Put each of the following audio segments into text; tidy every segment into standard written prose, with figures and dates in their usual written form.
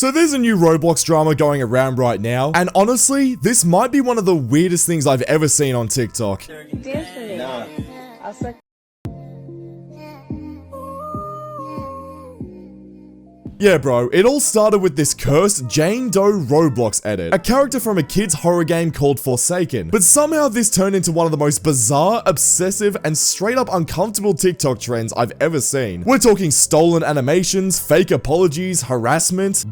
So there's a new Roblox drama going around right now, and honestly, this might be one of the weirdest things I've ever seen on TikTok. Dance for me. Nah. I'll suck. Yeah, bro, it all started with this cursed Jane Doe Roblox edit, a character from a kid's horror game called Forsaken. But somehow this turned into one of the most bizarre, obsessive, and straight up uncomfortable TikTok trends I've ever seen. We're talking stolen animations, fake apologies, harassment,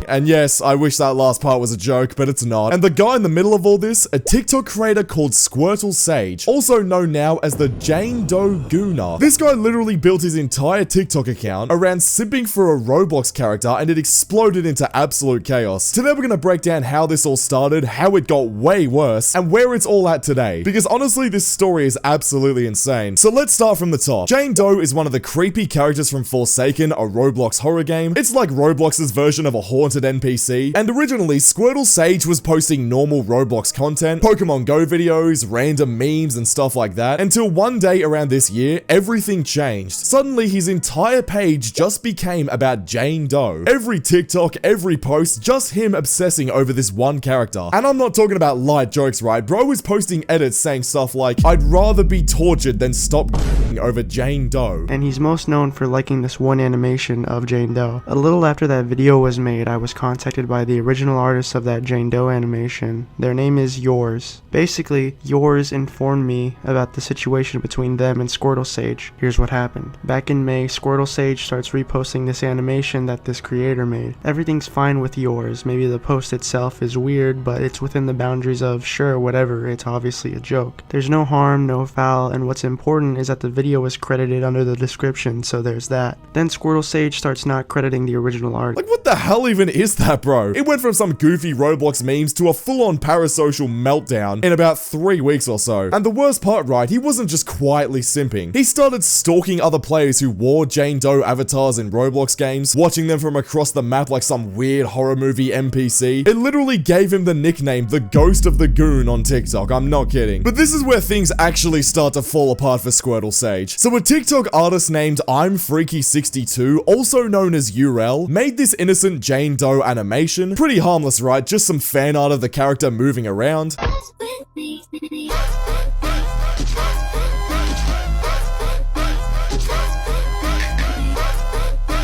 and yes, I wish that last part was a joke, but it's not. And the guy in the middle of all this, a TikTok creator called Squirtle Sage, also known now as the Jane Doe Gooner. This guy literally built his entire TikTok account around simping for a Roblox character, and it exploded into absolute chaos. Today we're gonna break down how this all started, how it got way worse, and where it's all at today. Because honestly, this story is absolutely insane. So let's start from the top. Jane Doe is one of the creepy characters from Forsaken, a Roblox horror game. It's like Roblox's version of a haunted NPC, and originally Squirtle Sage was posting normal Roblox content, Pokemon Go videos, random memes and stuff like that, until one day around this year, everything changed. Suddenly his entire page just became about Jane Doe. Every TikTok, every post, just him obsessing over this one character. And I'm not talking about light jokes, right? Bro was posting edits saying stuff like, "I'd rather be tortured than stop over Jane Doe." And he's most known for liking this one animation of Jane Doe. A little after that video was made, I was contacted by the original artist of that Jane Doe animation. Their name is Yours. Basically, Yours informed me about the situation between them and Squirtle Sage. Here's what happened. Back in May, Squirtle Sage starts reposting this animation that this creator made. Everything's fine with Yours. Maybe the post itself is weird, but it's within the boundaries of sure, whatever, it's obviously a joke. There's no harm, no foul, and what's important is that the video was credited under the description, so there's that. Then Squirtle Sage starts not crediting the original art. Like, what the hell even is that, bro? It went from some goofy Roblox memes to a full-on parasocial meltdown in about 3 weeks or so. And the worst part, right, he wasn't just quietly simping. He started stalking other players who wore Jane Doe avatars in Roblox games, watching them from across the map like some weird horror movie NPC. It literally gave him the nickname the Ghost of the Goon on TikTok, I'm not kidding. But this is where things actually start to fall apart for Squirtle Sage. So a TikTok artist named I'm Freaky62, also known as URL, made this innocent Jane Doe animation. Pretty harmless, right? Just some fan art of the character moving around.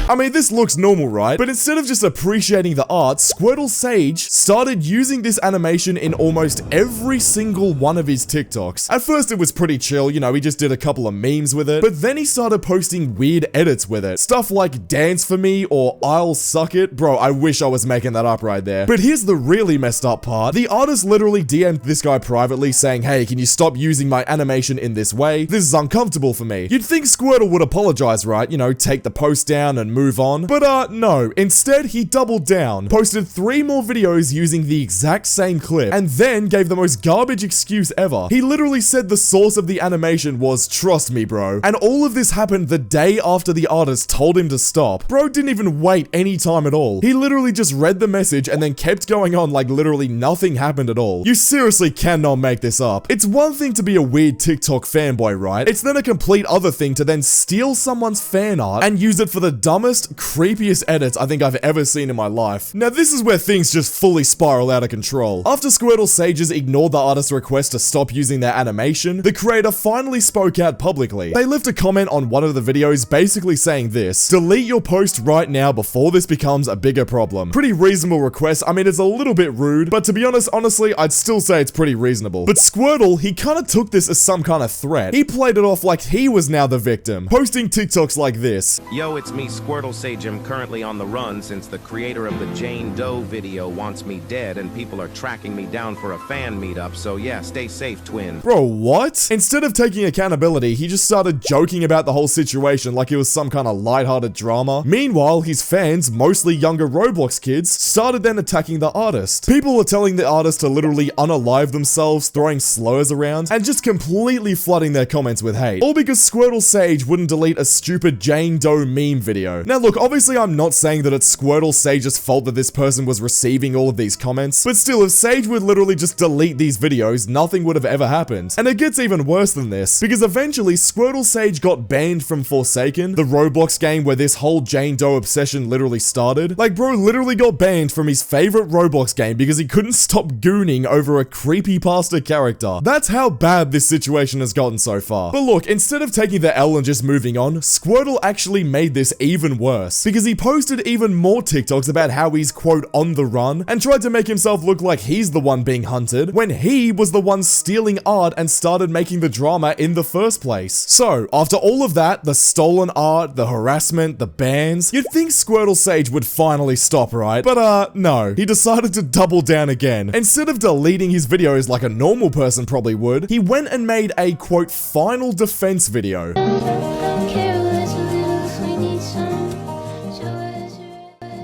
I mean, this looks normal, right? But instead of just appreciating the art, Squirtle Sage started using this animation in almost every single one of his TikToks. At first, it was pretty chill, you know, he just did a couple of memes with it, but then he started posting weird edits with it. Stuff like Dance For Me or I'll Suck It. Bro, I wish I was making that up right there. But here's the really messed up part. The artist literally DM'd this guy privately saying, "Hey, can you stop using my animation in this way? This is uncomfortable for me." You'd think Squirtle would apologize, right? You know, take the post down and move on. But no. Instead, he doubled down, posted 3 more videos using the exact same clip, and then gave the most garbage excuse ever. He literally said the source of the animation was, "Trust me, bro." And all of this happened the day after the artist told him to stop. Bro didn't even wait any time at all. He literally just read the message and then kept going on like literally nothing happened at all. You seriously cannot make this up. It's one thing to be a weird TikTok fanboy, right? It's then a complete other thing to then steal someone's fan art and use it for the dumbest, creepiest edits I think I've ever seen in my life. Now this is where things just fully spiral out of control. After Squirtle Sages ignored the artist's request to stop using their animation, the creator finally spoke out publicly. They left a comment on one of the videos basically saying this: "Delete your post right now before this becomes a bigger problem." Pretty reasonable request. I mean, it's a little bit rude, but to be honest, honestly, I'd still say it's pretty reasonable. But Squirtle, he kind of took this as some kind of threat. He played it off like he was now the victim, posting TikToks like this. "Yo, it's me, Squirtle Sage. I'm currently on the run since the creator of the Jane Doe video wants me dead and people are tracking me down for a fan meetup, so yeah, stay safe, twin." Bro, what? Instead of taking accountability, he just started joking about the whole situation like it was some kind of lighthearted drama. Meanwhile, his fans, mostly younger Roblox kids, started then attacking the artist. People were telling the artist to literally unalive themselves, throwing slurs around, and just completely flooding their comments with hate. All because Squirtle Sage wouldn't delete a stupid Jane Doe meme video. Now look, obviously I'm not saying that it's Squirtle Sage's fault that this person was receiving all of these comments, but still, if Sage would literally just delete these videos, nothing would have ever happened. And it gets even worse than this, because eventually Squirtle Sage got banned from Forsaken, the Roblox game where this whole Jane Doe obsession literally started. Like, bro literally got banned from his favorite Roblox game because he couldn't stop gooning over a creepypasta character. That's how bad this situation has gotten so far. But look, instead of taking the L and just moving on, Squirtle actually made this even worse, because he posted even more TikToks about how he's quote on the run, and tried to make himself look like he's the one being hunted, when he was the one stealing art and started making the drama in the first place. So, after all of that, the stolen art, the harassment, the bans, you'd think Squirtle Sage would finally stop, right? But no. He decided to double down again. Instead of deleting his videos like a normal person probably would, he went and made a quote final defense video.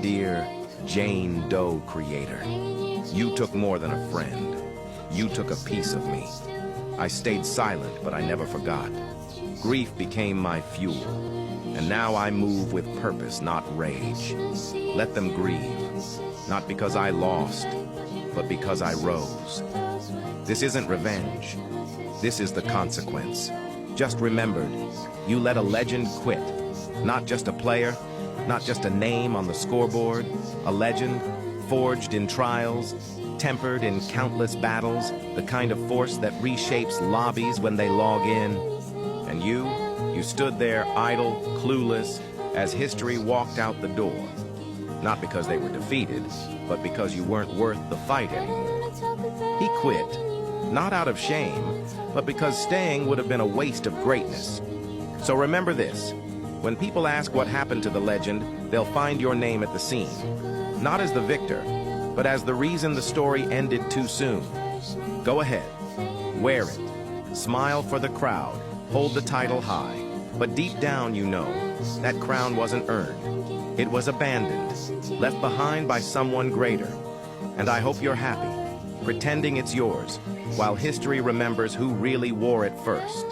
Dear Jane Doe creator, you took more than a friend. You took a piece of me. I stayed silent, but I never forgot. Grief became my fuel, and now I move with purpose, not rage. Let them grieve, not because I lost, but because I rose. This isn't revenge. This is the consequence. Just remembered, you let a legend quit. Not just a player, not just a name on the scoreboard, a legend forged in trials, tempered in countless battles, the kind of force that reshapes lobbies when they log in. And you stood there idle, clueless, as history walked out the door. Not because they were defeated, but because you weren't worth the fight anymore. He quit, not out of shame, but because staying would have been a waste of greatness. So remember this, when people ask what happened to the legend, they'll find your name at the scene. Not as the victor, but as the reason the story ended too soon. Go ahead, wear it, smile for the crowd, hold the title high, but deep down you know, that crown wasn't earned. It was abandoned, left behind by someone greater. And I hope you're happy, pretending it's yours, while history remembers who really wore it first.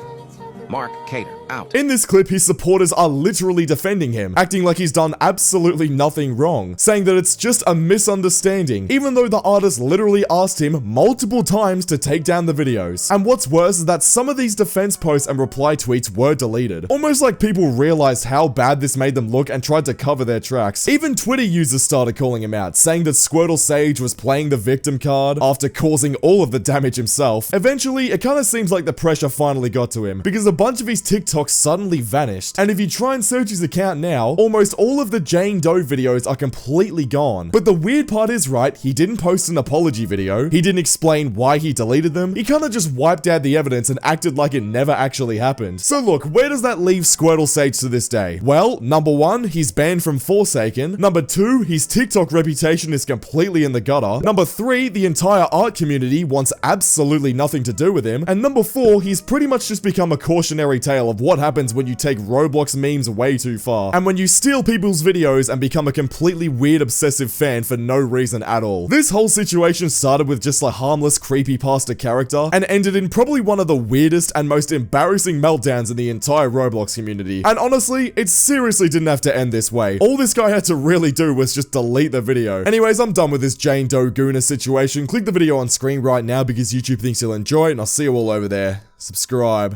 Mark Cater, out. In this clip, his supporters are literally defending him, acting like he's done absolutely nothing wrong, saying that it's just a misunderstanding, even though the artist literally asked him multiple times to take down the videos. And what's worse is that some of these defense posts and reply tweets were deleted, almost like people realized how bad this made them look and tried to cover their tracks. Even Twitter users started calling him out, saying that Squirtle Sage was playing the victim card after causing all of the damage himself. Eventually, it kind of seems like the pressure finally got to him, because a bunch of his TikToks suddenly vanished, and if you try and search his account now, almost all of the Jane Doe videos are completely gone. But the weird part is, right, he didn't post an apology video, he didn't explain why he deleted them, he kinda just wiped out the evidence and acted like it never actually happened. So look, where does that leave Squirtle Sage to this day? Well, number one, he's banned from Forsaken. Number two, his TikTok reputation is completely in the gutter. Number three, the entire art community wants absolutely nothing to do with him. And number four, he's pretty much just become a cautionary tale of what happens when you take Roblox memes way too far, and when you steal people's videos and become a completely weird obsessive fan for no reason at all. This whole situation started with just a harmless creepypasta character, and ended in probably one of the weirdest and most embarrassing meltdowns in the entire Roblox community. And honestly, it seriously didn't have to end this way. All this guy had to really do was just delete the video. Anyways, I'm done with this Jane Doe Gooner situation. Click the video on screen right now because YouTube thinks you'll enjoy it, and I'll see you all over there. Subscribe.